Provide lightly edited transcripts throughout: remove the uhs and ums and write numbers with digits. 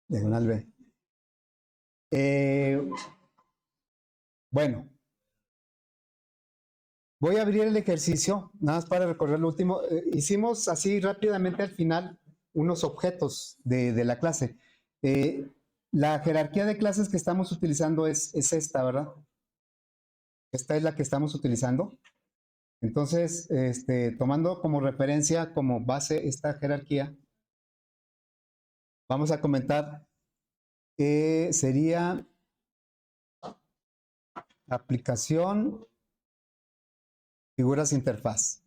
diagonal B. Bueno, voy a abrir el ejercicio, nada más para recordar lo último. Hicimos así rápidamente al final unos objetos de la clase. La jerarquía de clases que estamos utilizando es esta, ¿verdad? Esta es la que estamos utilizando. Entonces, tomando como referencia, como base esta jerarquía, vamos a comentar sería aplicación, figuras interfaz.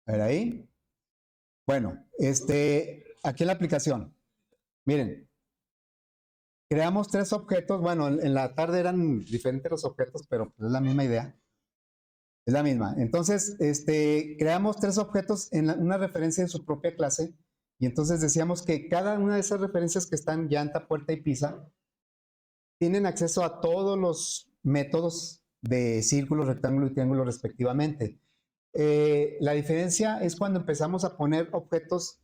A ver ahí. Bueno, aquí en la aplicación, miren, creamos tres objetos. Bueno, en la tarde eran diferentes los objetos, pero es la misma idea. Es la misma. Entonces, creamos tres objetos en una referencia de su propia clase. Y entonces decíamos que cada una de esas referencias que están llanta, puerta y pisa, tienen acceso a todos los métodos de círculo, rectángulo y triángulo respectivamente. La diferencia es cuando empezamos a poner objetos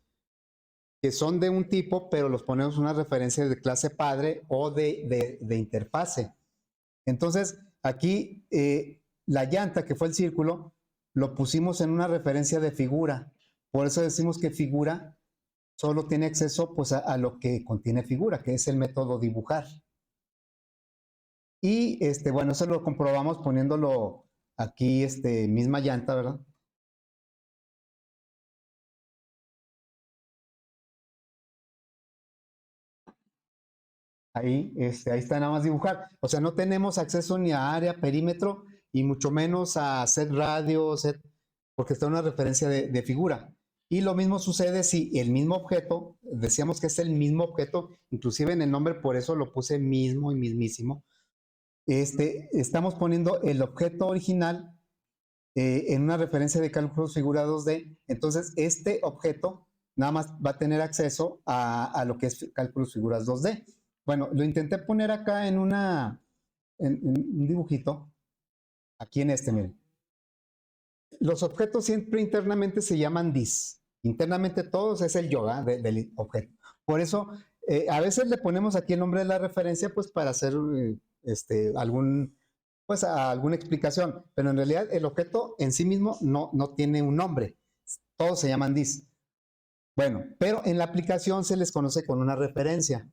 que son de un tipo, pero los ponemos una referencia de clase padre o de interfase. Entonces, aquí la llanta, que fue el círculo, lo pusimos en una referencia de figura. Por eso decimos que figura solo tiene acceso pues, a lo que contiene figura, que es el método dibujar. Y bueno, eso lo comprobamos poniéndolo aquí, misma llanta, ¿verdad? Ahí está nada más dibujar. O sea, no tenemos acceso ni a área, perímetro, y mucho menos a set radio, porque está una referencia de figura. Y lo mismo sucede si el mismo objeto, decíamos que es el mismo objeto, inclusive en el nombre, por eso lo puse mismo y mismísimo. Estamos poniendo el objeto original en una referencia de cálculos figura 2D. Entonces, este objeto nada más va a tener acceso a lo que es cálculos figuras 2D. Bueno, lo intenté poner acá en un dibujito, aquí en miren. Los objetos siempre internamente se llaman dis. Internamente todos es el yoga del objeto. Por eso, a veces le ponemos aquí el nombre de la referencia, pues para hacer alguna explicación. Pero en realidad el objeto en sí mismo no tiene un nombre. Todos se llaman dis. Bueno, pero en la aplicación se les conoce con una referencia.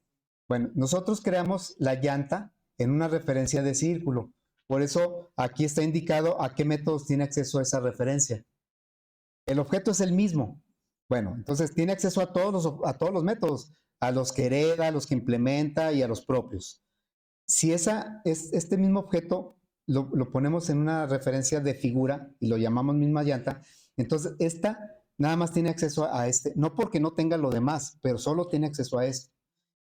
Bueno, nosotros creamos la llanta en una referencia de círculo. Por eso aquí está indicado a qué métodos tiene acceso esa referencia. El objeto es el mismo. Bueno, entonces tiene acceso a todos los métodos, a los que hereda, a los que implementa y a los propios. Si este mismo objeto lo ponemos en una referencia de figura y lo llamamos misma llanta, entonces esta nada más tiene acceso a no porque no tenga lo demás, pero solo tiene acceso a esto.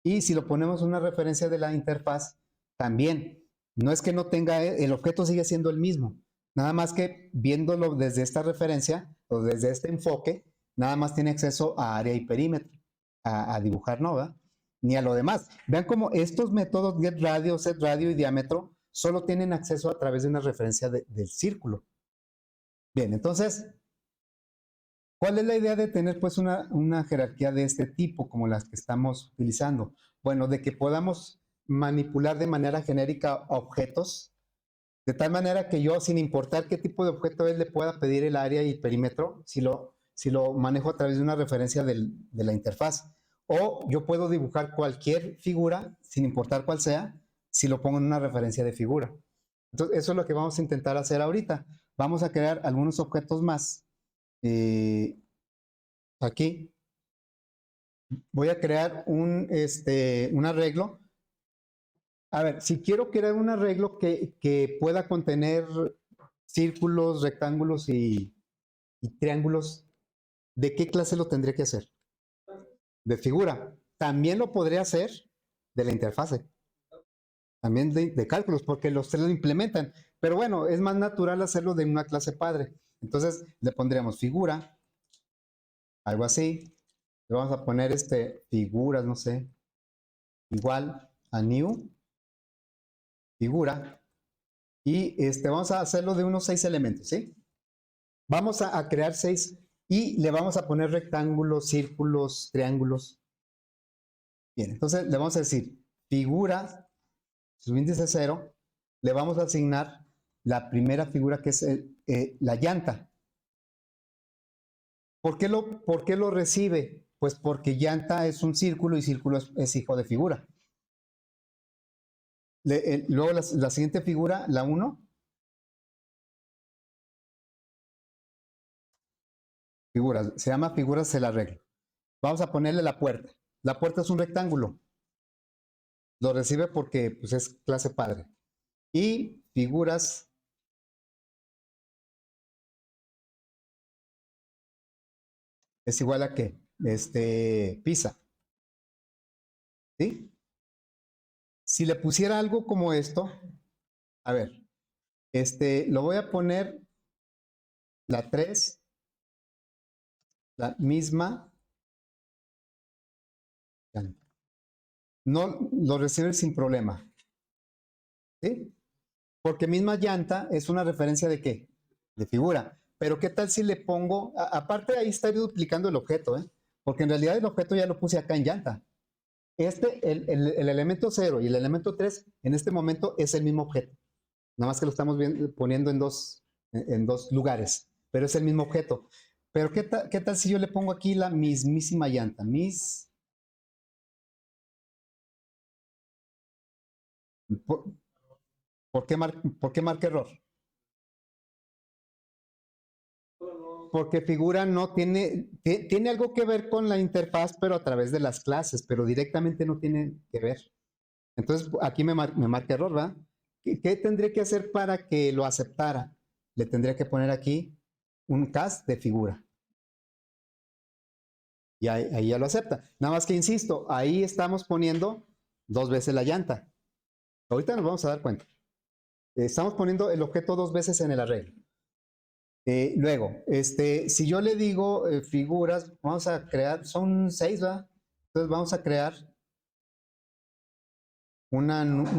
Y si lo ponemos en una referencia de la interfaz, también, no es que no tenga, el objeto sigue siendo el mismo, nada más que viéndolo desde esta referencia o desde este enfoque, nada más tiene acceso a área y perímetro, a dibujar, ¿no? ¿verdad? Ni a lo demás. Vean cómo estos métodos get radio, set radio y diámetro solo tienen acceso a través de una referencia del círculo. Bien, entonces, ¿cuál es la idea de tener pues una jerarquía de este tipo como las que estamos utilizando? Bueno, de que podamos manipular de manera genérica objetos, de tal manera que yo, sin importar qué tipo de objeto es, le pueda pedir el área y el perímetro si lo manejo a través de una referencia de la interfaz. O yo puedo dibujar cualquier figura, sin importar cuál sea, si lo pongo en una referencia de figura. Entonces, eso es lo que vamos a intentar hacer ahorita. Vamos a crear algunos objetos más. Aquí voy a crear un arreglo. A ver, si quiero crear un arreglo que pueda contener círculos, rectángulos y triángulos, ¿de qué clase lo tendría que hacer? De figura. También lo podría hacer de la interfase. También de cálculos, porque los tres lo implementan. Pero bueno, es más natural hacerlo de una clase padre. Entonces le pondríamos figura, algo así. Le vamos a poner figuras, no sé, igual a new, figura. Y vamos a hacerlo de unos 6 elementos, ¿sí? Vamos a crear 6 y le vamos a poner rectángulos, círculos, triángulos. Bien, entonces le vamos a decir figura, su índice 0, le vamos a asignar la primera figura que es la llanta. ¿Por qué lo recibe? Pues porque llanta es un círculo y círculo es hijo de figura. Luego la siguiente figura, la 1. Figuras, se llama figuras del arreglo. Vamos a ponerle la puerta. La puerta es un rectángulo. Lo recibe porque pues, es clase padre. Y figuras es igual a qué? Pisa. ¿Sí? Si le pusiera algo como esto, a ver, lo voy a poner la 3, la misma. No lo recibe sin problema. ¿Sí? Porque misma llanta es una referencia de qué? De figura. Pero ¿qué tal si le pongo, aparte ahí estaría duplicando el objeto, ¿eh? Porque en realidad el objeto ya lo puse acá en llanta. El elemento 0 y el elemento 3 en este momento es el mismo objeto. Nada más que lo estamos poniendo en dos lugares, pero es el mismo objeto. Pero ¿qué tal si yo le pongo aquí la mismísima llanta? ¿Por qué marca error? Porque figura no tiene algo que ver con la interfaz, pero a través de las clases, pero directamente no tiene que ver. Entonces, aquí me marca error, ¿verdad? ¿Qué tendría que hacer para que lo aceptara? Le tendría que poner aquí un cast de figura. Y ahí ya lo acepta. Nada más que insisto, ahí estamos poniendo 2 veces la llanta. Ahorita nos vamos a dar cuenta. Estamos poniendo el objeto 2 veces en el arreglo. Luego, si yo le digo figuras, vamos a crear, son 6, ¿verdad? Entonces vamos a crear un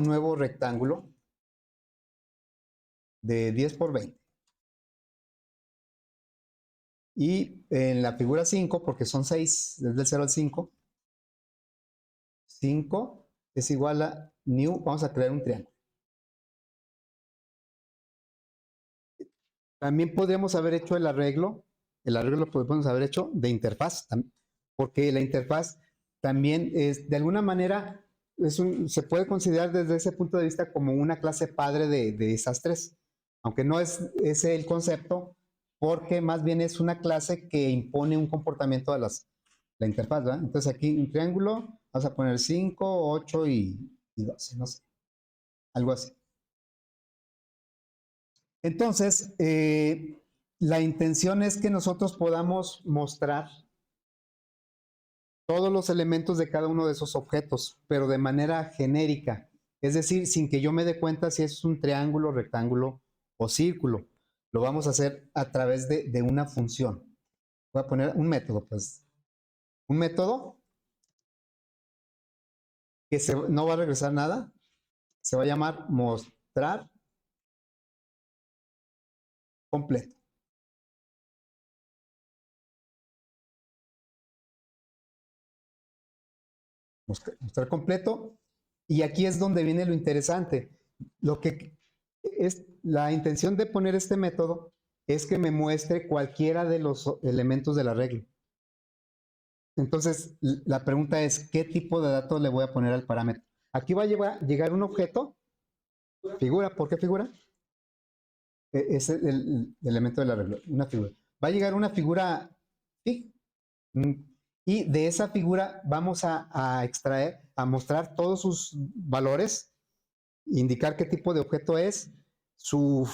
nuevo rectángulo de 10 por 20. Y en la figura 5, porque son 6, desde el 0 al 5, 5 es igual a new, vamos a crear un triángulo. También podríamos haber hecho el arreglo lo podemos haber hecho de interfaz, porque la interfaz también es, de alguna manera, se puede considerar desde ese punto de vista como una clase padre de esas 3, aunque no es ese el concepto, porque más bien es una clase que impone un comportamiento a la interfaz, ¿verdad? Entonces aquí un triángulo, vamos a poner 5, 8 y 12, no sé, algo así. Entonces, la intención es que nosotros podamos mostrar todos los elementos de cada uno de esos objetos, pero de manera genérica. Es decir, sin que yo me dé cuenta si es un triángulo, rectángulo o círculo. Lo vamos a hacer a través de una función. Voy a poner un método, pues. Un método que no va a regresar nada. Se va a llamar mostrar completo. Mostrar completo. Y aquí es donde viene lo interesante. Lo que es la intención de poner este método es que me muestre cualquiera de los elementos del arreglo. Entonces, la pregunta es, ¿qué tipo de datos le voy a poner al parámetro? Aquí va a llegar un objeto, figura, ¿por qué figura? Es el elemento del arreglo, una figura. Va a llegar una figura fig, y de esa figura vamos a extraer, a mostrar todos sus valores, indicar qué tipo de objeto es, su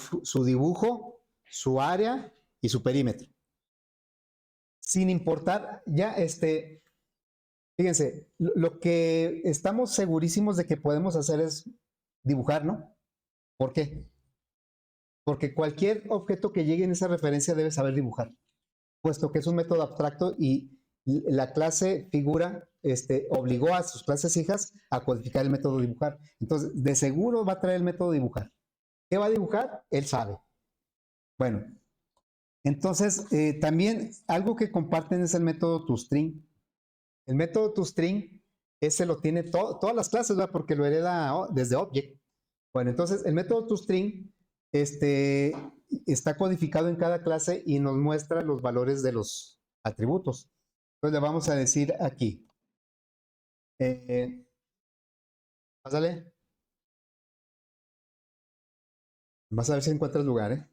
dibujo, su área y su perímetro. Sin importar, ya fíjense, lo que estamos segurísimos de que podemos hacer es dibujar, ¿no? ¿Por qué? Porque cualquier objeto que llegue en esa referencia debe saber dibujar, puesto que es un método abstracto y la clase figura obligó a sus clases hijas a codificar el método dibujar. Entonces, de seguro va a traer el método dibujar. ¿Qué va a dibujar? Él sabe. Bueno, entonces también algo que comparten es el método toString. El método toString, ese lo tiene todas las clases, ¿verdad? Porque lo hereda desde Object. Bueno, entonces el método toString está codificado en cada clase y nos muestra los valores de los atributos. Entonces le vamos a decir aquí. Pásale. Vas a ver si encuentras lugar, ¿eh?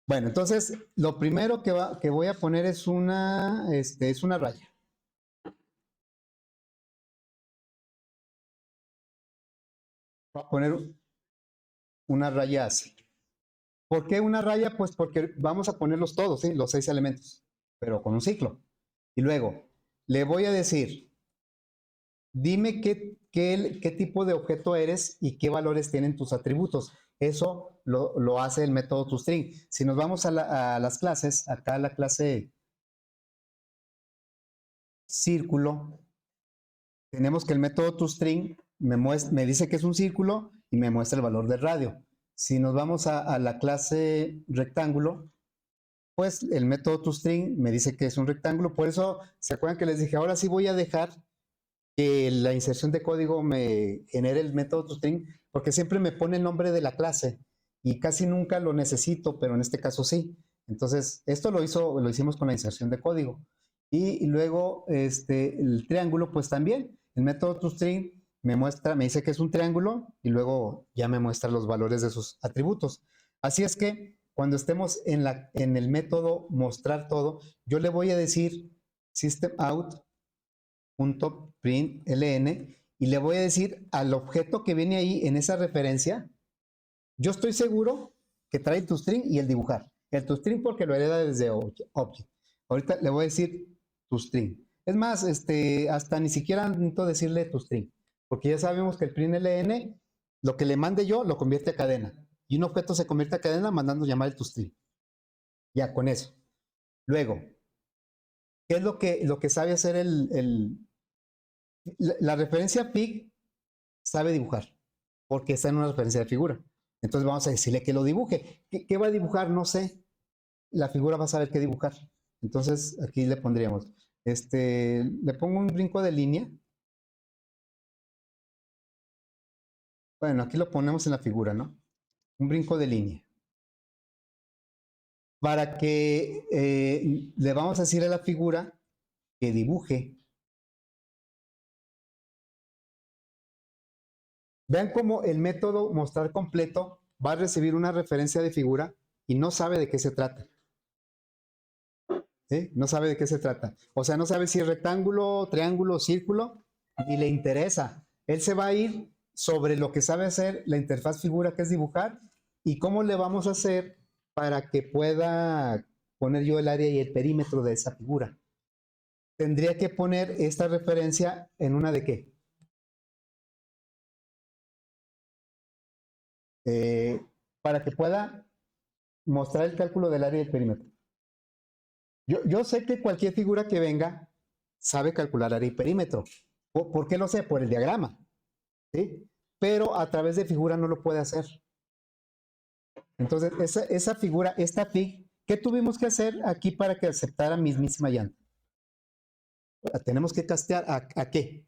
Bueno, entonces lo primero que voy a poner es una raya. Voy a poner una raya así. ¿Por qué una raya? Pues porque vamos a ponerlos todos, ¿sí? Los 6 elementos, pero con un ciclo. Y luego le voy a decir, dime qué tipo de objeto eres y qué valores tienen tus atributos. Eso lo hace el método toString. Si nos vamos a las clases, acá la clase círculo, tenemos que el método toString me dice que es un círculo y me muestra el valor del radio. Si nos vamos a la clase rectángulo, pues el método toString me dice que es un rectángulo. Por eso, ¿se acuerdan que les dije? Ahora sí voy a dejar que la inserción de código me genere el método toString, porque siempre me pone el nombre de la clase y casi nunca lo necesito, pero en este caso sí. Entonces, esto lo hicimos con la inserción de código. Y luego, el triángulo, pues también, el método toString me dice que es un triángulo y luego ya me muestra los valores de sus atributos. Así es que cuando estemos en el método mostrar todo, yo le voy a decir system out .println y le voy a decir al objeto que viene ahí en esa referencia, yo estoy seguro que trae el toString y el dibujar. El toString porque lo hereda desde Object. Ahorita le voy a decir toString. Es más, hasta ni siquiera necesito decirle toString, porque ya sabemos que el println, lo que le mande yo, lo convierte a cadena. Y un objeto se convierte a cadena mandando llamar el toString. Ya, con eso. Luego, ¿qué es lo que sabe hacer la referencia FIG? Sabe dibujar, porque está en una referencia de figura. Entonces vamos a decirle que lo dibuje. ¿Qué va a dibujar? No sé. La figura va a saber qué dibujar. Entonces aquí le pondríamos, le pongo un brinco de línea. Bueno, aquí lo ponemos en la figura, ¿no? Un brinco de línea. Para que le vamos a decir a la figura que dibuje. Vean cómo el método mostrar completo va a recibir una referencia de figura y no sabe de qué se trata. ¿Sí? No sabe de qué se trata. O sea, no sabe si es rectángulo, triángulo, círculo, ni le interesa. Él se va a ir sobre lo que sabe hacer la interfaz figura, que es dibujar, y cómo le vamos a hacer para que pueda poner yo el área y el perímetro de esa figura. Tendría que poner esta referencia en una de qué? Para que pueda mostrar el cálculo del área y el perímetro. Yo sé que cualquier figura que venga sabe calcular área y perímetro. ¿Por qué lo sé? Por el diagrama. ¿Sí? Pero a través de figura no lo puede hacer. Entonces, esa figura, esta fig, ¿qué tuvimos que hacer aquí para que aceptara mismísima llanta? Tenemos que castear a qué?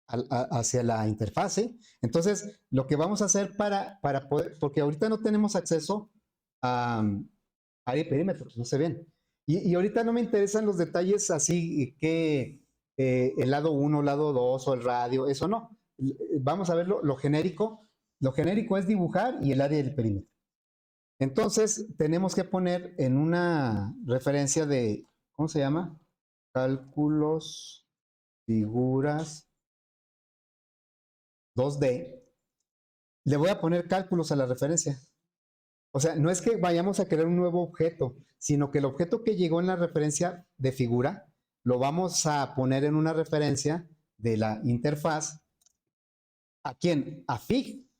Hacia la interfase. Entonces, lo que vamos a hacer para poder, porque ahorita no tenemos acceso a área y perímetros, no se ven. Y ahorita no me interesan los detalles así que el lado 1, lado 2 o el radio, eso no. Vamos a ver lo genérico. Lo genérico es dibujar y el área del perímetro. Entonces, tenemos que poner en una referencia de, ¿cómo se llama? Cálculos, figuras, 2D. Le voy a poner cálculos a la referencia. O sea, no es que vayamos a crear un nuevo objeto, sino que el objeto que llegó en la referencia de figura lo vamos a poner en una referencia de la interfaz. ¿A quién? A Fig.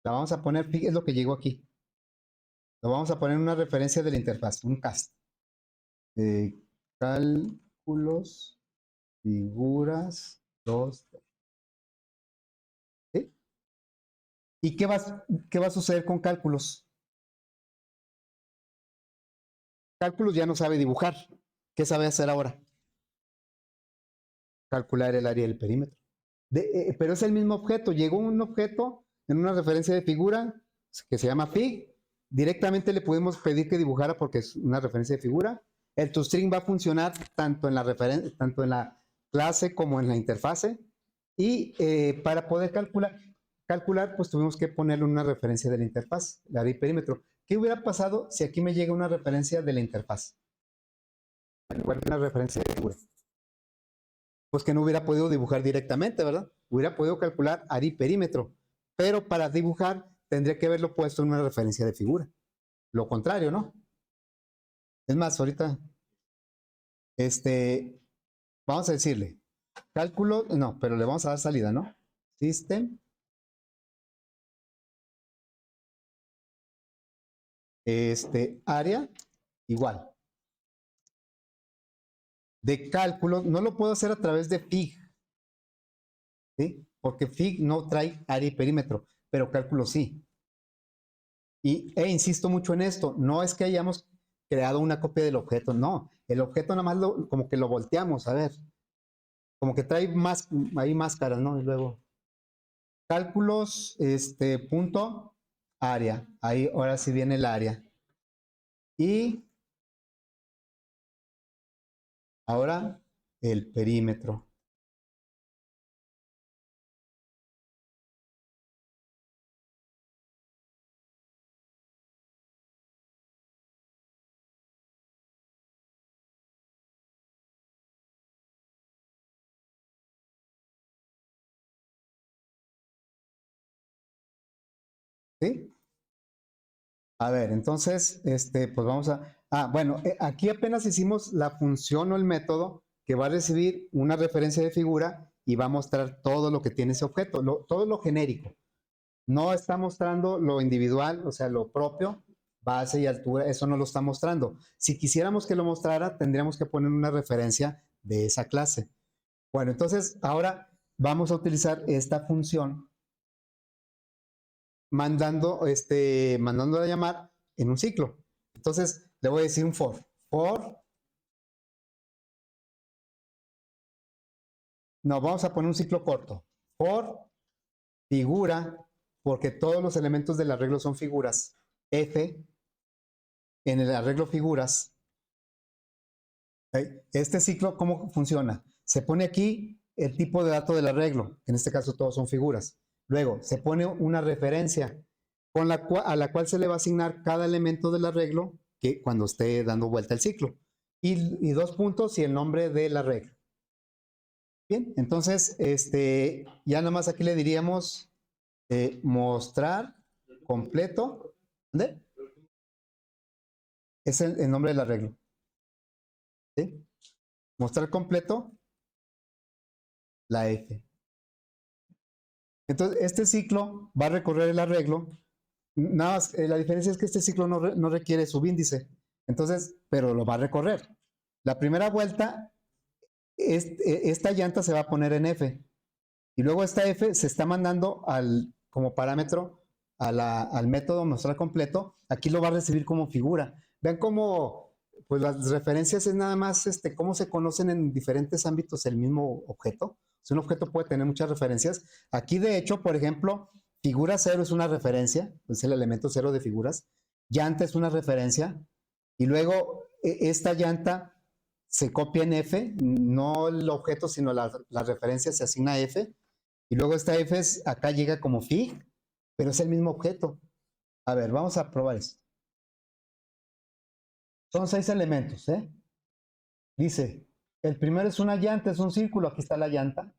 La vamos a poner, Fig es lo que llegó aquí. Lo vamos a poner en una referencia de la interfaz, un cast. Cálculos, figuras, 2. ¿Sí? ¿Y qué va a suceder con cálculos? Cálculos ya no sabe dibujar. ¿Qué sabe hacer ahora? Calcular el área del perímetro. Pero es el mismo objeto. Llegó un objeto en una referencia de figura que se llama fig. Directamente le podemos pedir que dibujara porque es una referencia de figura. El toString va a funcionar tanto en la clase como en la interfase. Y para poder calcular, pues tuvimos que ponerle una referencia de la interfaz, la de perímetro. ¿Qué hubiera pasado si aquí me llega una referencia de la interfaz? Una referencia de figura. Pues que no hubiera podido dibujar directamente, ¿verdad? Hubiera podido calcular área y perímetro, pero para dibujar tendría que haberlo puesto en una referencia de figura. Lo contrario, ¿no? Es más, ahorita, vamos a decirle, cálculo, no, pero le vamos a dar salida, ¿no? System, área, igual. De cálculo, no lo puedo hacer a través de fig, ¿sí? Porque fig no trae área y perímetro, pero cálculo sí. Insisto mucho en esto, no es que hayamos creado una copia del objeto, no, el objeto nada más como que lo volteamos, a ver, como que trae más, ahí máscaras, ¿no? Y luego, cálculos, punto, área, ahí ahora sí viene el área. Y ahora el perímetro. ¿Sí? A ver, entonces, pues vamos a... bueno, aquí apenas hicimos la función o el método que va a recibir una referencia de figura y va a mostrar todo lo que tiene ese objeto, todo lo genérico. No está mostrando lo individual, o sea, lo propio, base y altura, eso no lo está mostrando. Si quisiéramos que lo mostrara, tendríamos que poner una referencia de esa clase. Bueno, entonces ahora vamos a utilizar esta función mandándola a llamar en un ciclo. Entonces, le voy a decir un for. No, vamos a poner un ciclo corto. For figura, porque todos los elementos del arreglo son figuras. F, en el arreglo figuras. Este ciclo, ¿cómo funciona? Se pone aquí el tipo de dato del arreglo, en este caso todos son figuras. Luego, se pone una referencia a la cual se le va a asignar cada elemento del arreglo que cuando esté dando vuelta el ciclo. Y 2 puntos y el nombre del arreglo. Bien, entonces, ya nada más aquí le diríamos mostrar completo. ¿Dónde? Es el nombre del arreglo. ¿Sí? Mostrar completo la F. Entonces, este ciclo va a recorrer el arreglo. Nada más, la diferencia es que este ciclo no requiere subíndice. Entonces, pero lo va a recorrer. La primera vuelta, esta llanta se va a poner en F. Y luego esta F se está mandando como parámetro al método mostrar completo. Aquí lo va a recibir como figura. Vean cómo pues las referencias es nada más cómo se conocen en diferentes ámbitos el mismo objeto. Si un objeto puede tener muchas referencias. Aquí, de hecho, por ejemplo, figura 0 es una referencia, es el elemento 0 de figuras. Llanta es una referencia. Y luego esta llanta se copia en F, no el objeto, sino la referencia se asigna a F. Y luego esta F acá llega como fig, pero es el mismo objeto. A ver, vamos a probar esto. Son 6 elementos, ¿eh? Dice, el primero es una llanta, es un círculo, aquí está la llanta,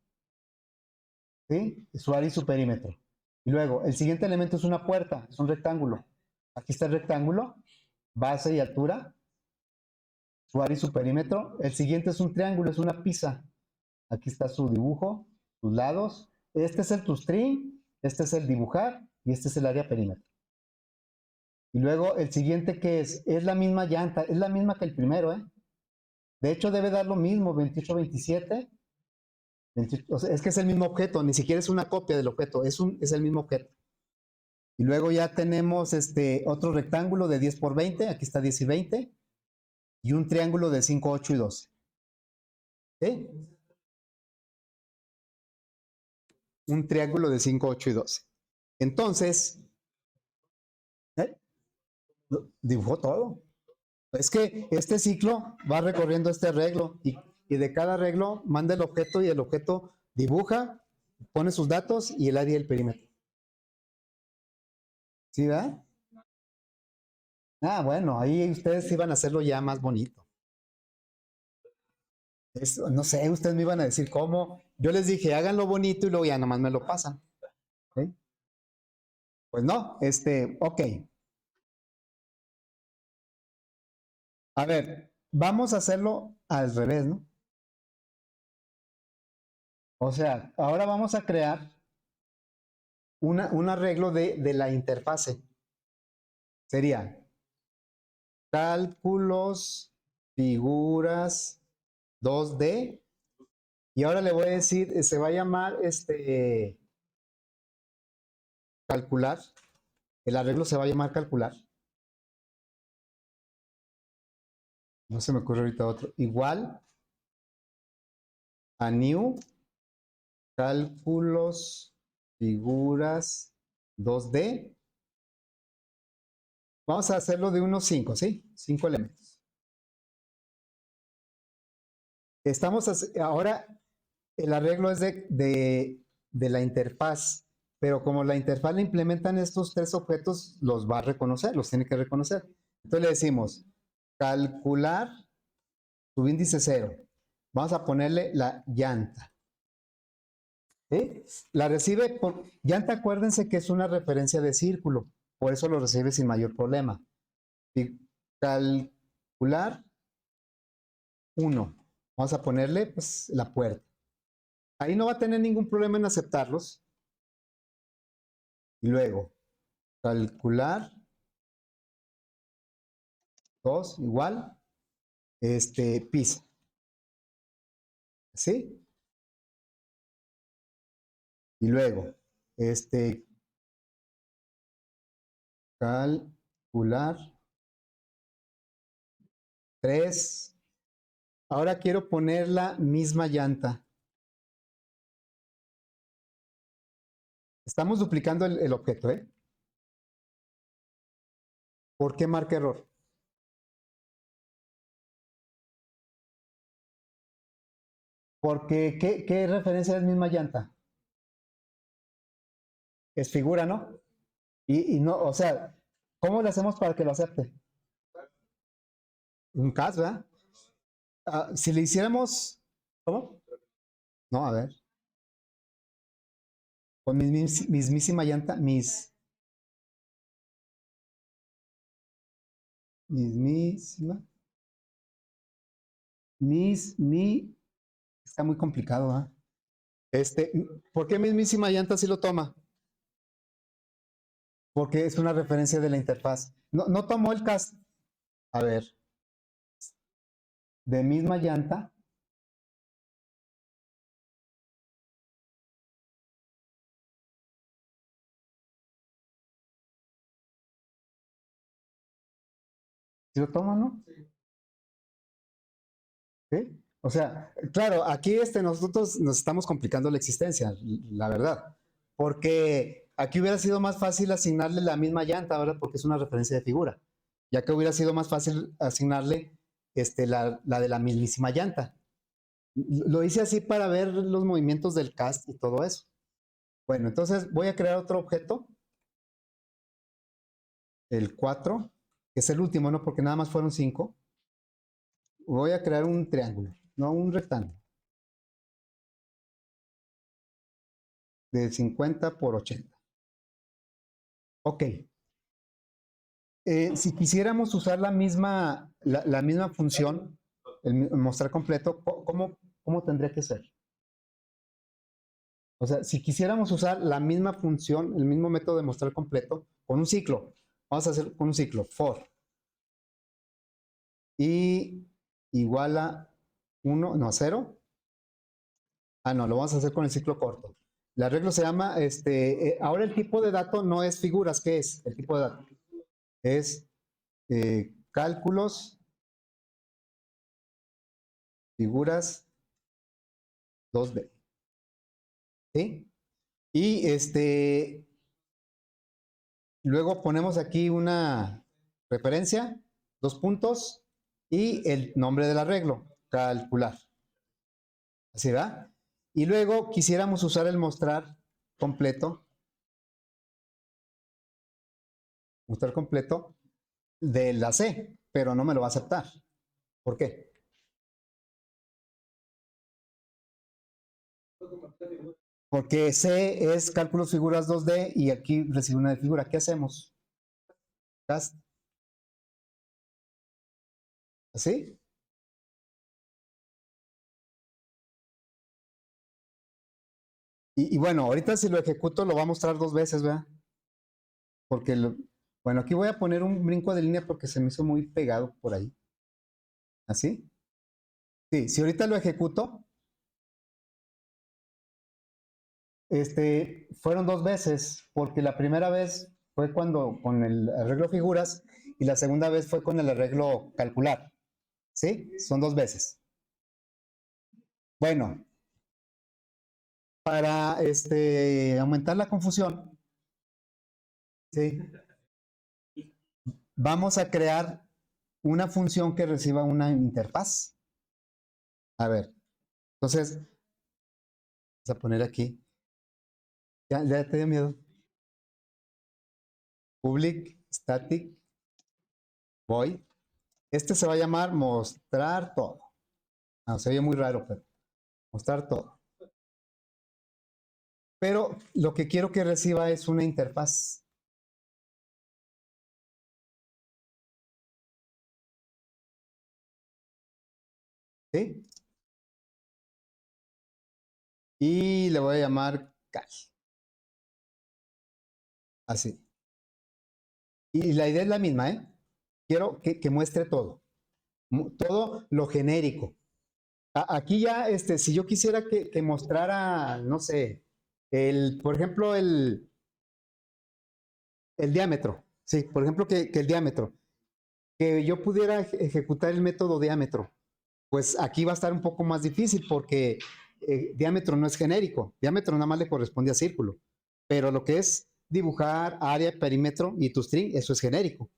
¿sí? Su área y su perímetro. Y luego, el siguiente elemento es una puerta, es un rectángulo. Aquí está el rectángulo, base y altura, su área y su perímetro. El siguiente es un triángulo, es una pizza. Aquí está su dibujo, sus lados. Este es el toString, este es el dibujar y este es el área perímetro. Y luego el siguiente que es la misma llanta, es la misma que el primero, ¿eh? De hecho debe dar lo mismo, 28, 27. 28, o sea, es que es el mismo objeto, ni siquiera es una copia del objeto, es el mismo objeto. Y luego ya tenemos otro rectángulo de 10 por 20, aquí está 10 y 20, y un triángulo de 5, 8 y 12. ¿Sí? Un triángulo de 5, 8 y 12. Entonces, ¿eh? Dibujó todo. Es que este ciclo va recorriendo este arreglo y de cada arreglo manda el objeto y el objeto dibuja, pone sus datos y el área y el perímetro. ¿Sí, verdad? Ah, bueno, ahí ustedes iban a hacerlo ya más bonito. No sé, ustedes me iban a decir cómo. Yo les dije, háganlo bonito y luego ya nomás me lo pasan. ¿Sí? Pues no, ok. A ver, vamos a hacerlo al revés, ¿no? O sea, ahora vamos a crear un arreglo de la interfase. Sería cálculos, figuras 2D. Y ahora le voy a decir, se va a llamar calcular. El arreglo se va a llamar calcular. No se me ocurre ahorita otro. Igual a new cálculos, figuras 2D. Vamos a hacerlo de unos 5, ¿sí? 5 elementos. Ahora el arreglo es de la interfaz, pero como la interfaz le implementan estos tres objetos, los va a reconocer, los tiene que reconocer. Entonces le decimos calcular subíndice 0. Vamos a ponerle la llanta. ¿Sí? La recibe por llanta, acuérdense que es una referencia de círculo, por eso lo recibe sin mayor problema. Y calcular 1. Vamos a ponerle pues, la puerta. Ahí no va a tener ningún problema en aceptarlos. Y luego, calcular 2 igual, piso. ¿Sí? Y luego, calcular 3. Ahora quiero poner la misma llanta. Estamos duplicando el objeto, ¿eh? ¿Por qué marca error? Porque, ¿qué referencia es misma llanta? Es figura, ¿no? Y no, o sea, ¿cómo le hacemos para que lo acepte? Un CAS, ¿verdad? Si le hiciéramos, ¿cómo? No, a ver, con mismísima llanta, mismísima, está muy complicado, ¿ah? ¿Por qué mismísima llanta sí lo toma? Porque es una referencia de la interfaz. No, no tomó el CAS. A ver, de misma llanta. ¿Sí lo toma, no? ¿Sí? O sea, claro, aquí nosotros nos estamos complicando la existencia, la verdad. Porque aquí hubiera sido más fácil asignarle la misma llanta, ¿verdad? Porque es una referencia de figura. Ya que hubiera sido más fácil asignarle la de la mismísima llanta. Lo hice así para ver los movimientos del cast y todo eso. Bueno, entonces voy a crear otro objeto, el 4, que es el último, ¿no? Porque nada más fueron 5. Voy a crear un triángulo, no un rectángulo, de 50 por 80. Ok. Si quisiéramos usar la misma función, el mostrar completo, ¿cómo tendría que ser? O sea, si quisiéramos usar la misma función, el mismo método de mostrar completo, con un ciclo, vamos a hacer con un ciclo, for, y igual a 1, no, 0. Ah, no, lo vamos a hacer con el ciclo corto. El arreglo se llama, ahora el tipo de dato no es figuras, ¿qué es? El tipo de dato es cálculos, figuras 2D, ¿sí? Y luego ponemos aquí una referencia, 2 puntos, y el nombre del arreglo, calcular. Así va. Y luego quisiéramos usar el mostrar completo de la C, pero no me lo va a aceptar. ¿Por qué? Porque C es cálculos figuras 2D y aquí recibe una de figura. ¿Qué hacemos? ¿Cast? ¿Así? Y bueno, ahorita si lo ejecuto lo va a mostrar 2 veces, ¿verdad? Porque, bueno, aquí voy a poner un brinco de línea porque se me hizo muy pegado por ahí. ¿Así? Sí, si ahorita lo ejecuto, fueron 2 veces, porque la primera vez fue cuando con el arreglo figuras y la segunda vez fue con el arreglo calcular. ¿Sí? Son 2 veces. Bueno, para aumentar la confusión, ¿sí? Vamos a crear una función que reciba una interfaz. A ver, entonces, vamos a poner aquí. Ya te dio miedo. Public static void. Este se va a llamar mostrar todo. Se oye muy raro, pero mostrar todo. Pero lo que quiero que reciba es una interfaz. ¿Sí? Y le voy a llamar cal. Así. Y la idea es la misma, ¿eh? Quiero que muestre todo. Todo lo genérico. Aquí ya, si yo quisiera que mostrara, no sé, por ejemplo, el diámetro. Sí, por ejemplo, que el diámetro. Que yo pudiera ejecutar el método diámetro. Pues aquí va a estar un poco más difícil porque diámetro no es genérico. Diámetro nada más le corresponde a círculo. Pero lo que es dibujar área, perímetro y tu string, eso es genérico.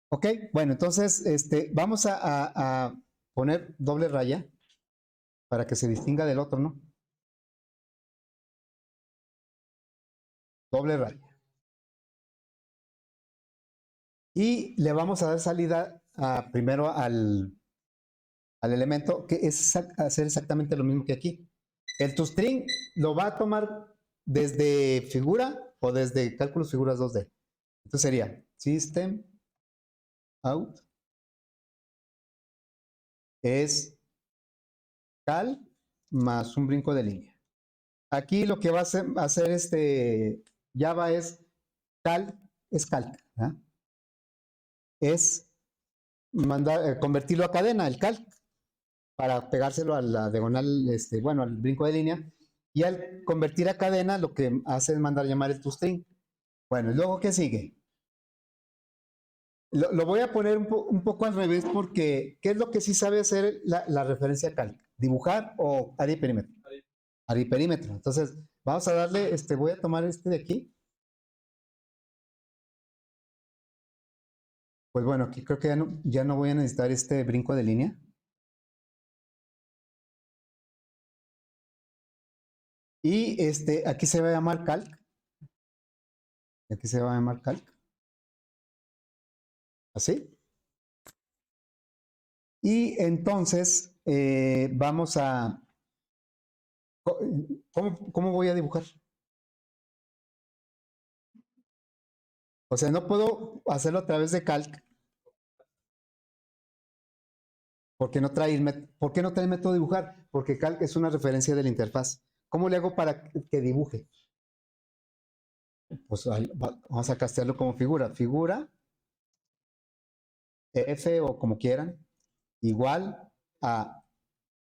Ok, bueno, entonces vamos a poner doble raya para que se distinga del otro, ¿no? Doble raya. Y le vamos a dar salida primero al elemento, que es hacer exactamente lo mismo que aquí. El toString lo va a tomar desde figura o desde cálculos figuras 2D. Entonces sería system out es cal más un brinco de línea. Aquí lo que va a hacer Java es cal, es calc, ¿verdad? Es convertirlo a cadena, el calc, para pegárselo a la diagonal, bueno, al brinco de línea. Y al convertir a cadena, lo que hace es mandar llamar el toString. Bueno, ¿y luego qué sigue? Lo voy a poner un poco al revés porque ¿qué es lo que sí sabe hacer la referencia calc? ¿Dibujar o área y perímetro? Área y perímetro. Entonces, vamos a darle, voy a tomar este de aquí. Pues bueno, aquí creo que ya no voy a necesitar este brinco de línea. Y aquí se va a llamar calc. Aquí se va a llamar calc. Así. Y entonces vamos a... ¿Cómo voy a dibujar? O sea, no puedo hacerlo a través de calc porque ¿por qué no trae el método dibujar? Porque calc es una referencia de la interfaz. ¿Cómo le hago para que dibuje? Pues vamos a castearlo como figura. Figura F o como quieran, igual a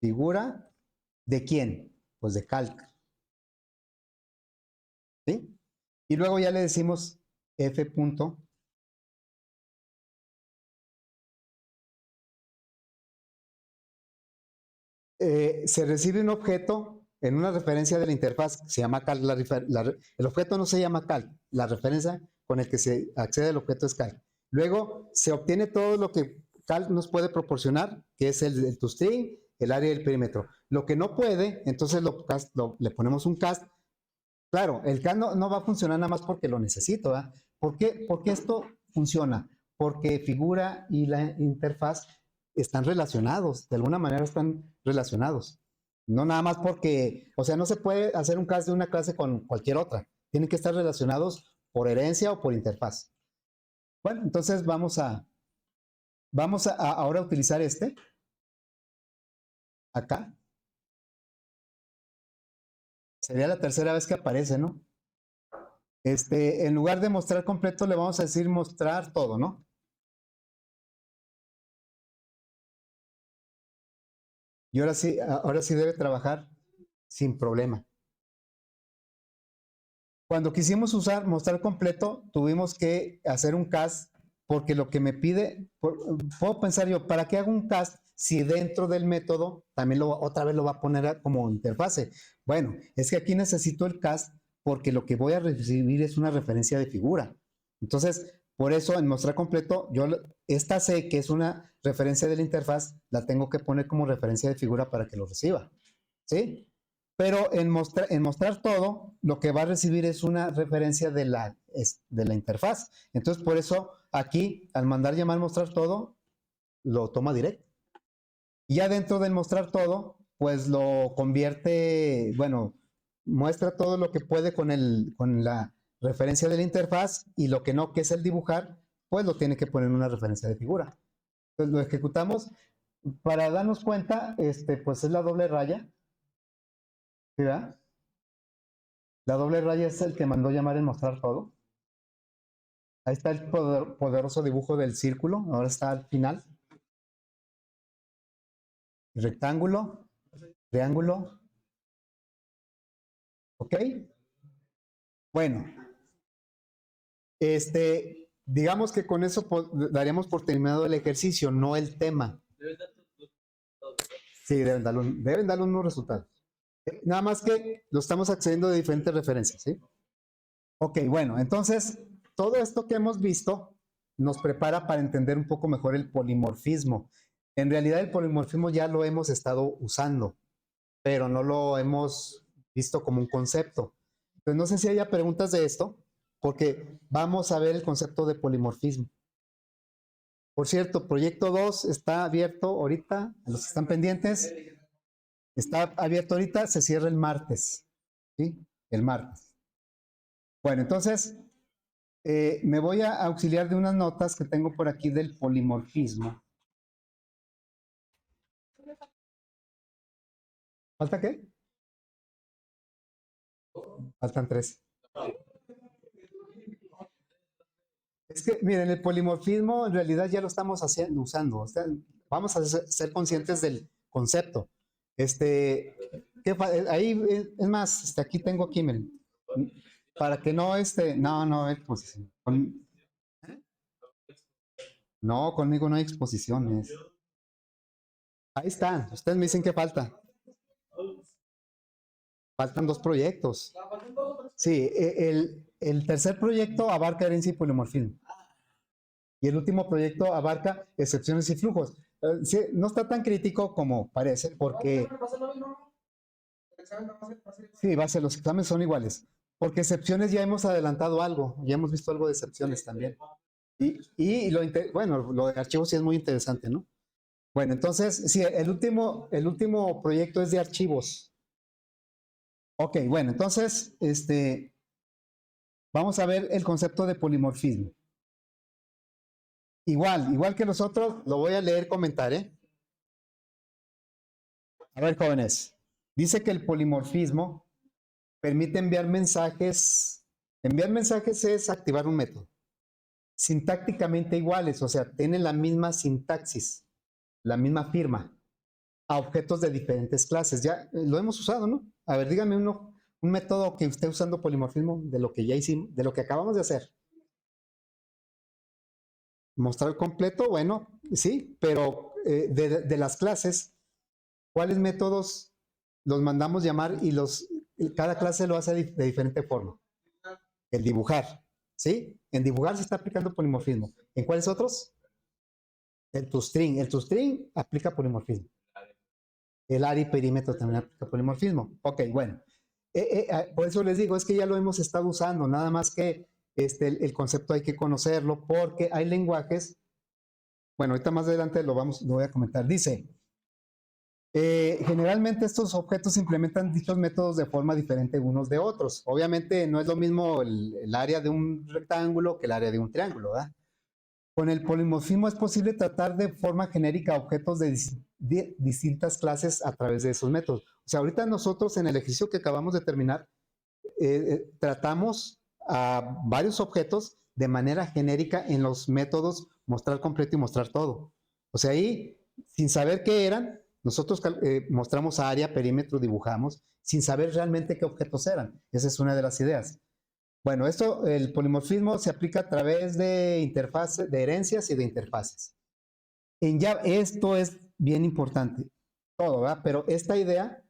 figura de quién? Pues de calc. ¿sí? Y luego ya le decimos f punto. Se recibe un objeto en una referencia de la interfaz, se llama cal, el objeto no se llama cal, la referencia con el que se accede al objeto es cal. Luego se obtiene todo lo que cal nos puede proporcionar, que es el toString, el área del perímetro. Lo que no puede, entonces le ponemos un cast. Claro, el cast no va a funcionar nada más porque lo necesito, ¿verdad? ¿Por qué? Porque esto funciona, porque figura y la interfaz están relacionados, de alguna manera están relacionados. No nada más porque, o sea, no se puede hacer un cast de una clase con cualquier otra. Tienen que estar relacionados por herencia o por interfaz. Bueno, entonces vamos a ahora utilizar este, acá. Sería la tercera vez que aparece, ¿no? En lugar de mostrar completo, le vamos a decir mostrar todo, ¿no? Y ahora sí debe trabajar sin problema. Cuando quisimos usar mostrar completo, tuvimos que hacer un cast porque lo que me pide, puedo pensar yo, ¿para qué hago un cast si dentro del método también otra vez lo va a poner como interfase? Bueno, es que aquí necesito el cast porque lo que voy a recibir es una referencia de figura. Entonces, por eso en mostrar completo, esta C, que es una referencia de la interfaz, la tengo que poner como referencia de figura para que lo reciba. ¿Sí? Pero en mostrar todo, lo que va a recibir es una referencia de la interfaz. Entonces, por eso aquí, al mandar llamar mostrar todo, lo toma directo. Y ya dentro del mostrar todo, pues lo convierte, bueno, muestra todo lo que puede con la referencia de la interfaz y lo que no, que es el dibujar, pues lo tiene que poner en una referencia de figura. Entonces lo ejecutamos. Para darnos cuenta, pues es la doble raya. ¿Sí, verdad? La doble raya es el que mandó llamar en mostrar todo. Ahí está el poderoso dibujo del círculo. Ahora está al final. Rectángulo, triángulo. ¿Ok? Bueno, digamos que con eso daríamos por terminado el ejercicio, no el tema. Sí, deben dar unos resultados. Nada más que lo estamos accediendo de diferentes referencias, ¿sí? Ok, bueno, entonces todo esto que hemos visto nos prepara para entender un poco mejor el polimorfismo. En realidad el polimorfismo ya lo hemos estado usando, pero no lo hemos visto como un concepto. Entonces no sé si haya preguntas de esto, porque vamos a ver el concepto de polimorfismo. Por cierto, proyecto 2 está abierto ahorita, a los que están pendientes, está abierto ahorita, se cierra el martes, ¿sí? El martes. Bueno, entonces me voy a auxiliar de unas notas que tengo por aquí del polimorfismo. ¿Falta qué? Faltan 3. Es que, miren, el polimorfismo en realidad ya lo estamos usando. O sea, vamos a ser conscientes del concepto. Ahí, es más, aquí tengo aquí, miren, para que no, no, exposición. No, conmigo no hay exposiciones. Ahí están, ustedes me dicen que falta. Faltan 2 proyectos. Sí, el tercer proyecto abarca herencia y polimorfismo. Y el último proyecto abarca excepciones y flujos. Sí, no está tan crítico como parece, porque sí, los exámenes son iguales. Porque excepciones ya hemos adelantado algo, ya hemos visto algo de excepciones también. Bueno, lo de archivos sí es muy interesante, ¿no? Bueno, entonces, sí, el último proyecto es de archivos. Ok, bueno, entonces, vamos a ver el concepto de polimorfismo. Igual que los otros, lo voy a leer, comentar, ¿eh? A ver, jóvenes. Dice que el polimorfismo permite enviar mensajes. Enviar mensajes es activar un método. Sintácticamente iguales, o sea, tienen la misma sintaxis, la misma firma, a objetos de diferentes clases. Ya lo hemos usado, ¿no? A ver, díganme uno Un método que esté usando polimorfismo de lo que ya hicimos, de lo que acabamos de hacer. Mostrar completo, bueno, sí, pero de las clases, ¿cuáles métodos los mandamos llamar y cada clase lo hace de diferente forma? El dibujar, ¿sí? En dibujar se está aplicando polimorfismo. ¿En cuáles otros? El toString. El toString aplica polimorfismo. El área y perímetro también aplica polimorfismo. Ok, bueno. Por eso les digo, es que ya lo hemos estado usando, nada más que el concepto hay que conocerlo porque hay lenguajes, bueno, ahorita más adelante lo voy a comentar. Dice, generalmente estos objetos implementan dichos métodos de forma diferente unos de otros. Obviamente no es lo mismo el área de un rectángulo que el área de un triángulo, ¿verdad? Con el polimorfismo es posible tratar de forma genérica objetos de distintas clases a través de esos métodos. O sea, ahorita nosotros en el ejercicio que acabamos de terminar, tratamos a varios objetos de manera genérica en los métodos mostrar completo y mostrar todo. O sea, ahí, sin saber qué eran, nosotros mostramos área, perímetro, dibujamos, sin saber realmente qué objetos eran. Esa es una de las ideas. Bueno, el polimorfismo se aplica a través de interfaces, de herencias y de interfaces. En Java, esto es bien importante, todo, ¿verdad? Pero esta idea,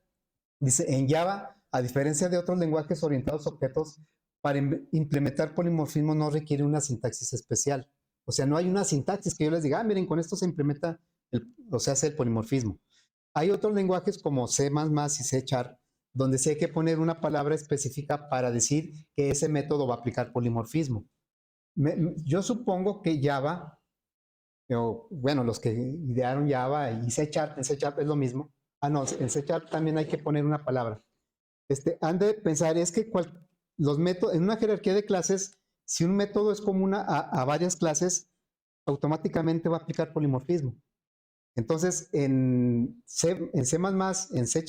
dice, en Java, a diferencia de otros lenguajes orientados a objetos, para implementar polimorfismo no requiere una sintaxis especial. O sea, no hay una sintaxis que yo les diga, ah, miren, con esto se implementa, o se hace el polimorfismo. Hay otros lenguajes como C++ y C#, donde sí hay que poner una palabra específica para decir que ese método va a aplicar polimorfismo. Yo supongo que Java, o bueno, los que idearon Java y C#, en C# es lo mismo. Ah, no, en C# también hay que poner una palabra. Han de pensar, es que los métodos, en una jerarquía de clases, si un método es común a varias clases, automáticamente va a aplicar polimorfismo. Entonces, en C++, en C#,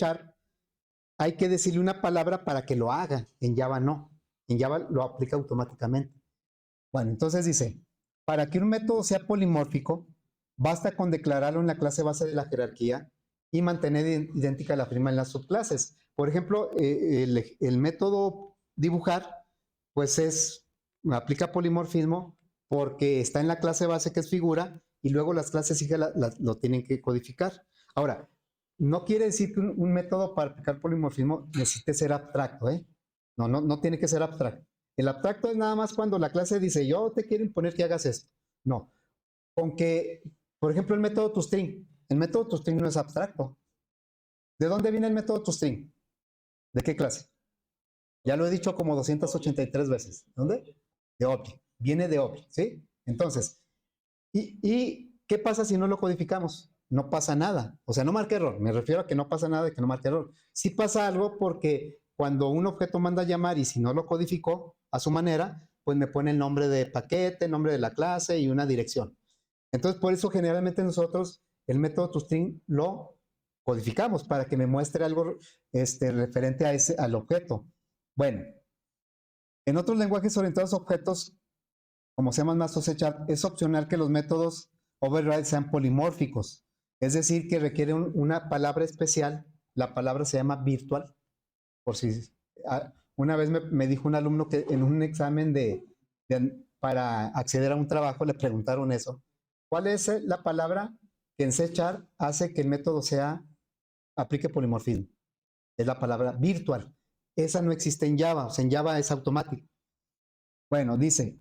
hay que decirle una palabra para que lo haga. En Java no. En Java lo aplica automáticamente. Bueno, entonces dice, para que un método sea polimórfico, basta con declararlo en la clase base de la jerarquía y mantener idéntica la firma en las subclases. Por ejemplo, el método dibujar, pues aplica polimorfismo porque está en la clase base que es figura y luego las clases hijas lo tienen que codificar. Ahora, no quiere decir que un método para aplicar polimorfismo necesite ser abstracto, ¿eh? No tiene que ser abstracto. El abstracto es nada más cuando la clase dice, yo te quiero imponer que hagas esto. No. Con que, por ejemplo, el método toString. El método toString no es abstracto. ¿De dónde viene el método toString? ¿De qué clase? Ya lo he dicho como 283 veces. ¿Dónde? De Object. Viene de Object, ¿sí? Entonces, ¿y qué pasa si no lo codificamos? No pasa nada. O sea, no marca error. Me refiero a que no pasa nada de que no marque error. Sí pasa algo porque cuando un objeto manda a llamar y si no lo codificó a su manera, pues me pone el nombre de paquete, el nombre de la clase y una dirección. Entonces, por eso generalmente nosotros el método toString lo codificamos para que me muestre algo referente al objeto. Bueno, en otros lenguajes orientados a objetos, como C++ o C#, es opcional que los métodos override sean polimórficos. Es decir, que requiere una palabra especial. La palabra se llama virtual. Por si una vez me dijo un alumno que en un examen para acceder a un trabajo le preguntaron eso. ¿Cuál es la palabra que en C# hace que el método aplique polimorfismo? Es la palabra virtual. Esa no existe en Java. O sea, en Java es automático. Bueno, dice,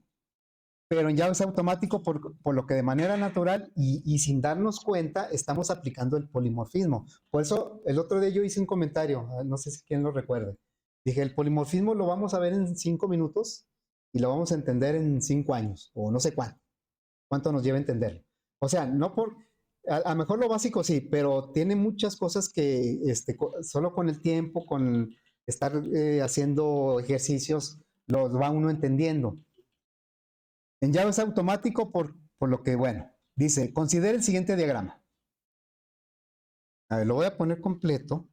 pero en Java es automático por lo que de manera natural y sin darnos cuenta estamos aplicando el polimorfismo. Por eso el otro día yo hice un comentario, no sé si quién lo recuerde. Dije, el polimorfismo lo vamos a ver en 5 minutos y lo vamos a entender en 5 años o no sé cuánto nos lleva a entenderlo. O sea, no a lo mejor lo básico sí, pero tiene muchas cosas que solo con el tiempo, con estar haciendo ejercicios, los va uno entendiendo. En Java es automático por lo que, bueno, dice, considere el siguiente diagrama. A ver, lo voy a poner completo.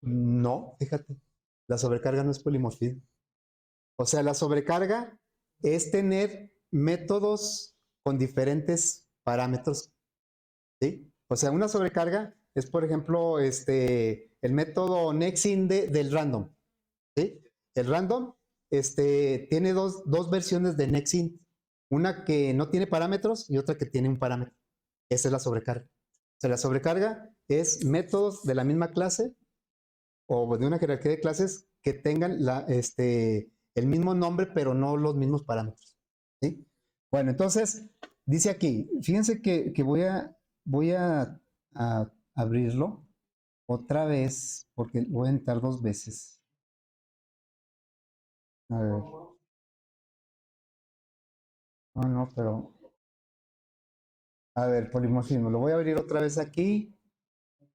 No, fíjate, la sobrecarga no es polimorfismo. O sea, la sobrecarga es tener métodos con diferentes parámetros, ¿sí? O sea, una sobrecarga es por ejemplo, el método nextInt del random, ¿sí? El random tiene dos versiones de nextInt, una que no tiene parámetros y otra que tiene un parámetro. Esa es la sobrecarga. O sea, la sobrecarga es métodos de la misma clase o de una jerarquía de clases que tengan el mismo nombre, pero no los mismos parámetros, ¿sí? Bueno, entonces, dice aquí, fíjense que voy a abrirlo otra vez, porque voy a entrar dos veces. A ver. No, no, pero... A ver, polimorfismo. Lo voy a abrir otra vez aquí.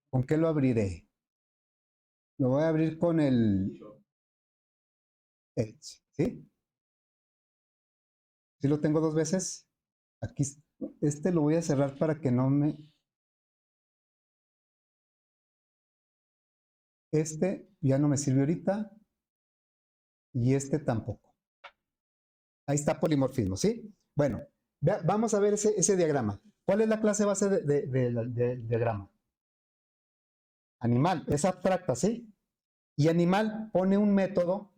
¿Con qué lo abriré? Lo voy a abrir con el Edge, ¿sí? ¿Sí lo tengo dos veces? Aquí, lo voy a cerrar para que no me... Ya no me sirve ahorita y tampoco. Ahí está polimorfismo, ¿sí? Bueno, vamos a ver ese diagrama. ¿Cuál es la clase base del diagrama? Animal, es abstracta, ¿sí? Y animal pone un método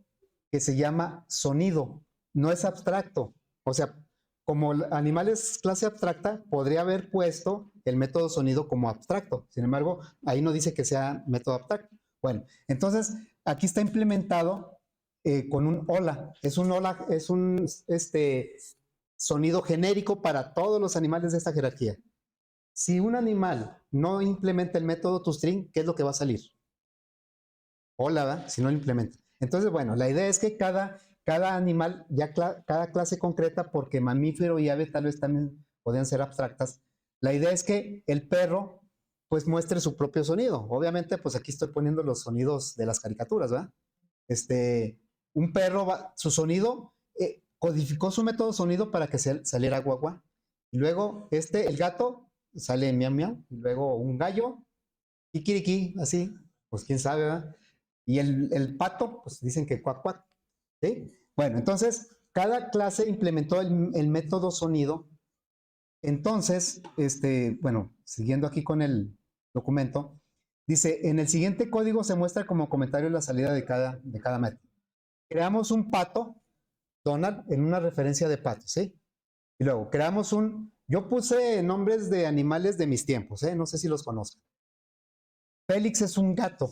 que se llama sonido, no es abstracto. O sea, como animal es clase abstracta, podría haber puesto el método sonido como abstracto. Sin embargo, ahí no dice que sea método abstracto. Bueno, entonces aquí está implementado con un hola. Es un sonido genérico para todos los animales de esta jerarquía. Si un animal no implementa el método toString, ¿qué es lo que va a salir? Hola, ¿verdad? Si no lo implementa. Entonces, bueno, la idea es que cada animal, cada clase concreta, porque mamífero y ave tal vez también podrían ser abstractas, la idea es que el perro pues muestre su propio sonido. Obviamente, pues aquí estoy poniendo los sonidos de las caricaturas, ¿verdad? Un perro, su sonido, codificó su método sonido para que saliera guagua. Y luego, el gato, sale miau miau. Y luego un gallo, kikiriki, así, pues quién sabe, ¿verdad? Y el pato, pues dicen que cuac cuac, ¿sí? Bueno, entonces, cada clase implementó el método sonido. Entonces, bueno, siguiendo aquí con el documento, dice, en el siguiente código se muestra como comentario la salida de cada método. Creamos un pato, Donald, en una referencia de pato, ¿sí? Y luego creamos yo puse nombres de animales de mis tiempos, ¿eh? No sé si los conozco. Félix es un gato,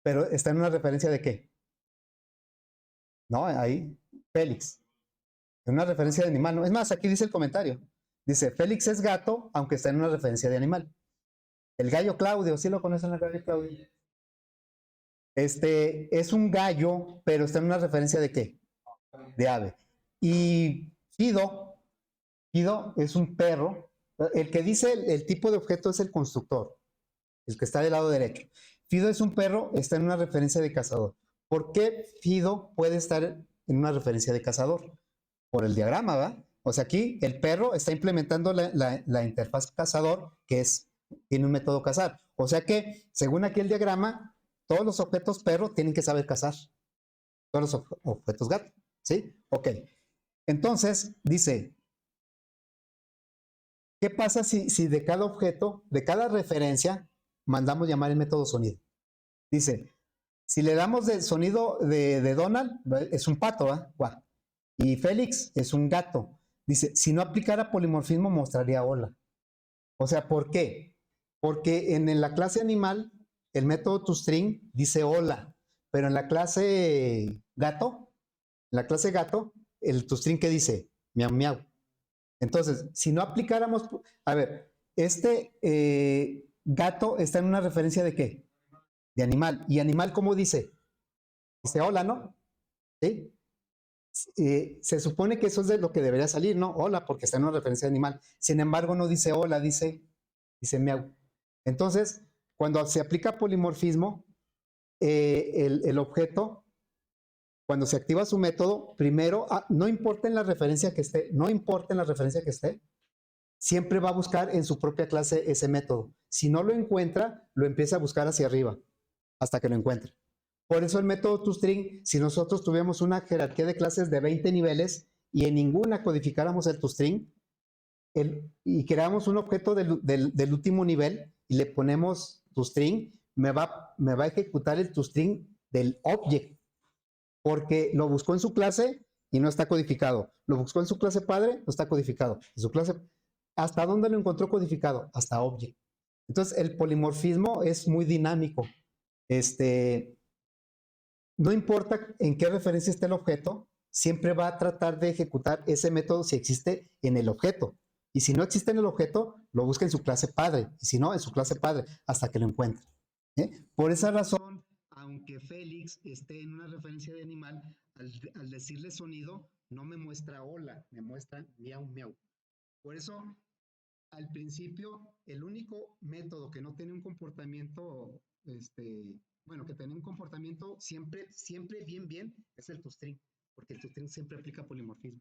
pero está en una referencia de qué? No, ahí, Félix, en una referencia de animal. ¿No? Es más, aquí dice el comentario. Dice, Félix es gato, aunque está en una referencia de animal. El gallo Claudio, ¿sí lo conocen el gallo Claudio? Es un gallo, pero está en una referencia de qué? De ave. Y Fido es un perro. El que dice el tipo de objeto es el constructor, el que está del lado derecho. Fido es un perro, está en una referencia de cazador. ¿Por qué Fido puede estar en una referencia de cazador? Por el diagrama, ¿verdad? O sea, aquí el perro está implementando la interfaz cazador, que tiene un método cazar. O sea que, según aquí el diagrama, todos los objetos perro tienen que saber cazar. Todos los objetos gato, ¿sí? Ok. Entonces, dice, ¿qué pasa si de cada objeto, de cada referencia, mandamos llamar el método sonido? Dice, si le damos el sonido de Donald, es un pato, ¿verdad? Y Félix es un gato. Dice, si no aplicara polimorfismo, mostraría hola. O sea, ¿por qué? Porque en la clase animal, el método toString dice hola, pero en la clase gato, el toString ¿qué dice? Miau, miau. Entonces, si no aplicáramos, a ver, gato está en una referencia de qué? De animal. ¿Y animal cómo dice? Dice hola, ¿no? ¿Sí? Se supone que eso es de lo que debería salir, ¿no? Hola, porque está en una referencia de animal. Sin embargo, no dice hola, dice miau. Entonces, cuando se aplica polimorfismo, el objeto, cuando se activa su método, primero, no importa en la referencia que esté, siempre va a buscar en su propia clase ese método. Si no lo encuentra, lo empieza a buscar hacia arriba, hasta que lo encuentre. Por eso el método toString, si nosotros tuviéramos una jerarquía de clases de 20 niveles y en ninguna codificáramos el toString y creamos un objeto del último nivel, y le ponemos toString, me va a ejecutar el toString del object, porque lo buscó en su clase y no está codificado. Lo buscó en su clase padre, no está codificado. En su clase, ¿hasta dónde lo encontró codificado? Hasta object. Entonces, el polimorfismo es muy dinámico. No importa en qué referencia esté el objeto, siempre va a tratar de ejecutar ese método si existe en el objeto. Y si no existe en el objeto, lo busca en su clase padre. Y si no, en su clase padre, hasta que lo encuentre. Por esa razón, aunque Félix esté en una referencia de animal, al decirle sonido, no me muestra hola, me muestra miau, miau. Por eso, al principio, el único método que no tiene un comportamiento, bueno, que tiene un comportamiento siempre bien, es el toString, porque el toString siempre aplica polimorfismo.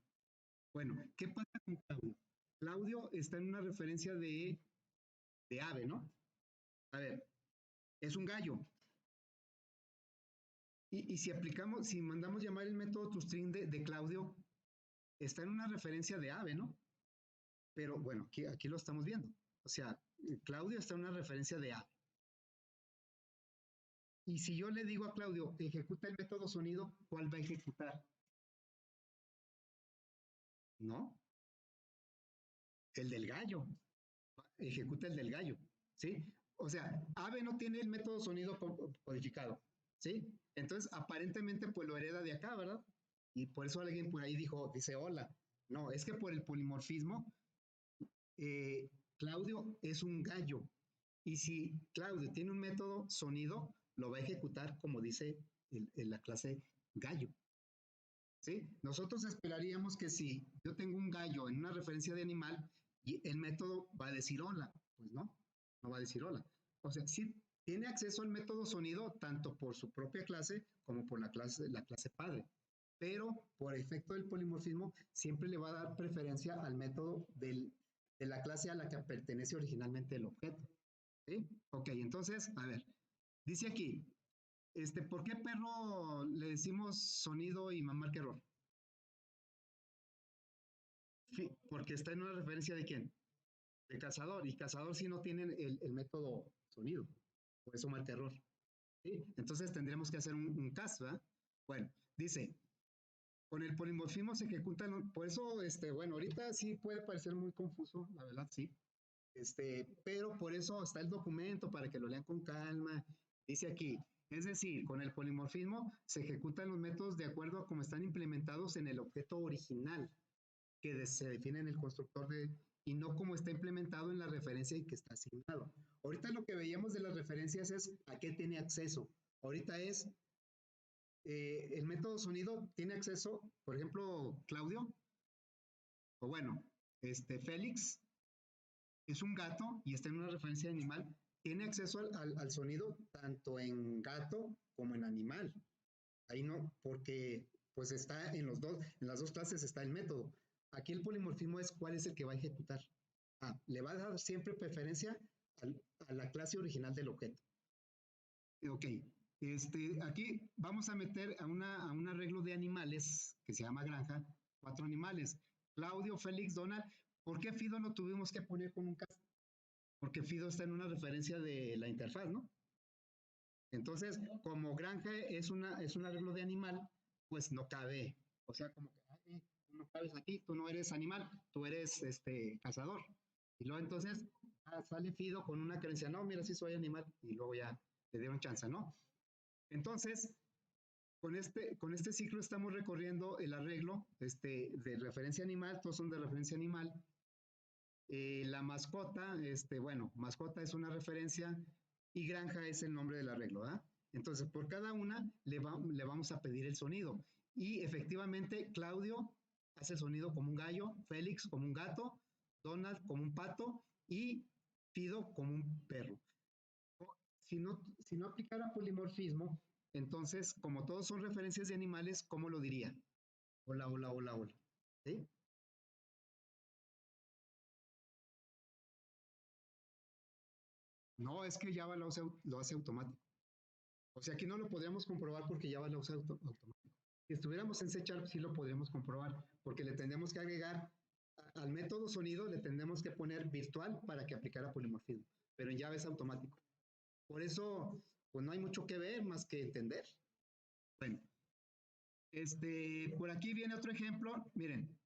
Bueno, ¿qué pasa con Claudio? Claudio está en una referencia de ave, ¿no? A ver, es un gallo. Y si mandamos llamar el método toString de Claudio, está en una referencia de ave, ¿no? Pero bueno, aquí lo estamos viendo. O sea, Claudio está en una referencia de ave. Y si yo le digo a Claudio, ejecuta el método sonido, ¿cuál va a ejecutar? ¿No? El del gallo. Ejecuta el del gallo. ¿Sí? O sea, ave no tiene el método sonido codificado. ¿Sí? Entonces, aparentemente, pues lo hereda de acá, ¿verdad? Y por eso alguien por ahí dice hola. No, es que por el polimorfismo, Claudio es un gallo. Y si Claudio tiene un método sonido, lo va a ejecutar como dice la clase gallo. ¿Sí? Nosotros esperaríamos que si yo tengo un gallo en una referencia de animal y el método va a decir hola, pues no va a decir hola. O sea, sí tiene acceso al método sonido tanto por su propia clase como por la clase padre, pero por efecto del polimorfismo siempre le va a dar preferencia al método de la clase a la que pertenece originalmente el objeto. ¿Sí? Ok, entonces, a ver, dice aquí, ¿por qué perro le decimos sonido y mamá que error? Sí, porque está en una referencia de quién? De cazador, y cazador si no tiene el método sonido, por eso marca error. ¿Sí? Entonces tendremos que hacer un caso, ¿verdad? Bueno, dice, con el polimorfismo se ejecutan, por eso, bueno, ahorita sí puede parecer muy confuso, la verdad, sí. Pero por eso está el documento para que lo lean con calma. Dice aquí, es decir, con el polimorfismo se ejecutan los métodos de acuerdo a cómo están implementados en el objeto original que se define en el constructor y no como está implementado en la referencia y que está asignado. Ahorita lo que veíamos de las referencias es a qué tiene acceso. Ahorita es el método sonido tiene acceso, por ejemplo, Claudio, o bueno, Félix es un gato y está en una referencia de animal, tiene acceso al sonido tanto en gato como en animal. Ahí no, porque pues está en las dos clases está el método. Aquí el polimorfismo es cuál es el que va a ejecutar. Le va a dar siempre preferencia a la clase original del objeto. Ok, aquí vamos a meter a un arreglo de animales que se llama granja, 4 animales. Claudio, Félix, Donald. ¿Por qué Fido lo tuvimos que poner con un caso? Porque Fido está en una referencia de la interfaz, ¿no? Entonces, como granja es un arreglo de animal, pues no cabe. O sea, como que tú no cabes aquí, tú no eres animal, tú eres cazador. Y luego entonces sale Fido con una creencia, no, mira, sí soy animal, y luego ya le dieron chance, ¿no? Entonces, con este ciclo estamos recorriendo el arreglo de referencia animal, todos son de referencia animal. La mascota, bueno, mascota es una referencia y granja es el nombre del arreglo, ¿ah? Entonces, por cada una le vamos a pedir el sonido. Y efectivamente, Claudio hace el sonido como un gallo, Félix como un gato, Donald como un pato y Fido como un perro. Si no aplicara polimorfismo, entonces, como todos son referencias de animales, ¿cómo lo diría? Hola, hola, hola, hola. ¿Sí? No, es que Java lo hace automático. O sea, aquí no lo podríamos comprobar porque Java lo usa automático. Si estuviéramos en C Sharp, sí lo podríamos comprobar, porque le tendríamos que agregar al método sonido, le tendríamos que poner virtual para que aplicara polimorfismo. pero en Java es automático. Por eso, pues no hay mucho que ver más que entender. Bueno, por aquí viene otro ejemplo. Miren,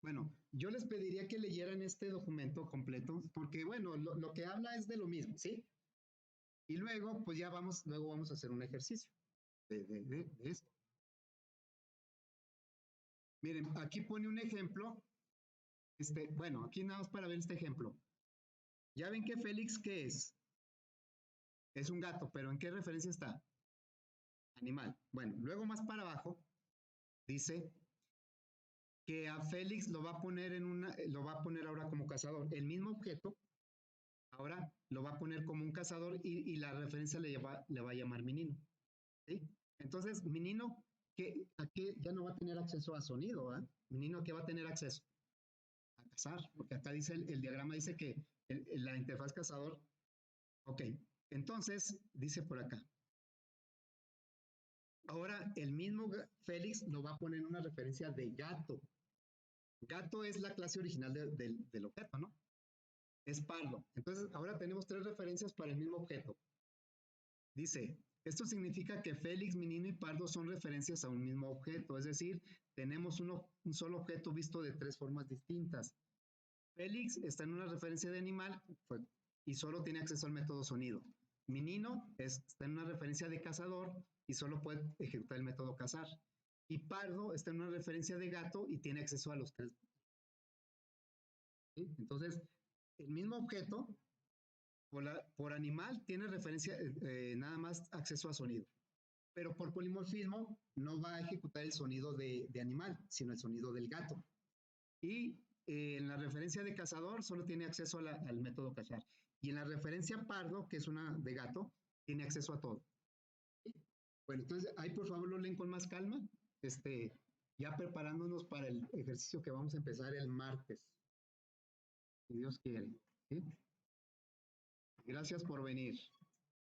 bueno, yo les pediría que leyeran este documento completo, porque bueno, lo que habla es de lo mismo, ¿sí? Y luego, pues ya luego vamos a hacer un ejercicio de esto. Miren, aquí pone un ejemplo. Bueno, aquí nada más para ver este ejemplo. Ya ven que Félix, ¿qué es? Es un gato, pero ¿en qué referencia está? Animal. Bueno, luego más para abajo dice que a Félix lo va a poner lo va a poner ahora como cazador. El mismo objeto, ahora lo va a poner como un cazador y la referencia le va a llamar menino. ¿Sí? Entonces, menino, ¿a qué ya no va a tener acceso a sonido? Menino, ¿a qué va a tener acceso? A cazar, porque acá dice el diagrama dice que la interfaz cazador, ok, entonces dice por acá, ahora el mismo Félix lo va a poner en una referencia de gato. Gato es la clase original del objeto, ¿no? Es pardo. Entonces, ahora tenemos tres referencias para el mismo objeto. Dice, esto significa que Félix, Menino y Pardo son referencias a un mismo objeto, es decir, tenemos un solo objeto visto de tres formas distintas. Félix está en una referencia de animal y solo tiene acceso al método sonido. Menino está en una referencia de cazador y solo puede ejecutar el método cazar. Y Pardo está en una referencia de gato y tiene acceso a los tres. ¿Sí? Entonces, el mismo objeto, por animal, tiene referencia, nada más acceso a sonido. Pero por polimorfismo no va a ejecutar el sonido de animal, sino el sonido del gato. Y en la referencia de cazador solo tiene acceso al método cazar. Y en la referencia pardo, que es una de gato, tiene acceso a todo. Bueno, entonces ahí por favor lo leen con más calma, ya preparándonos para el ejercicio que vamos a empezar el martes, si Dios quiere. ¿Sí? Gracias por venir.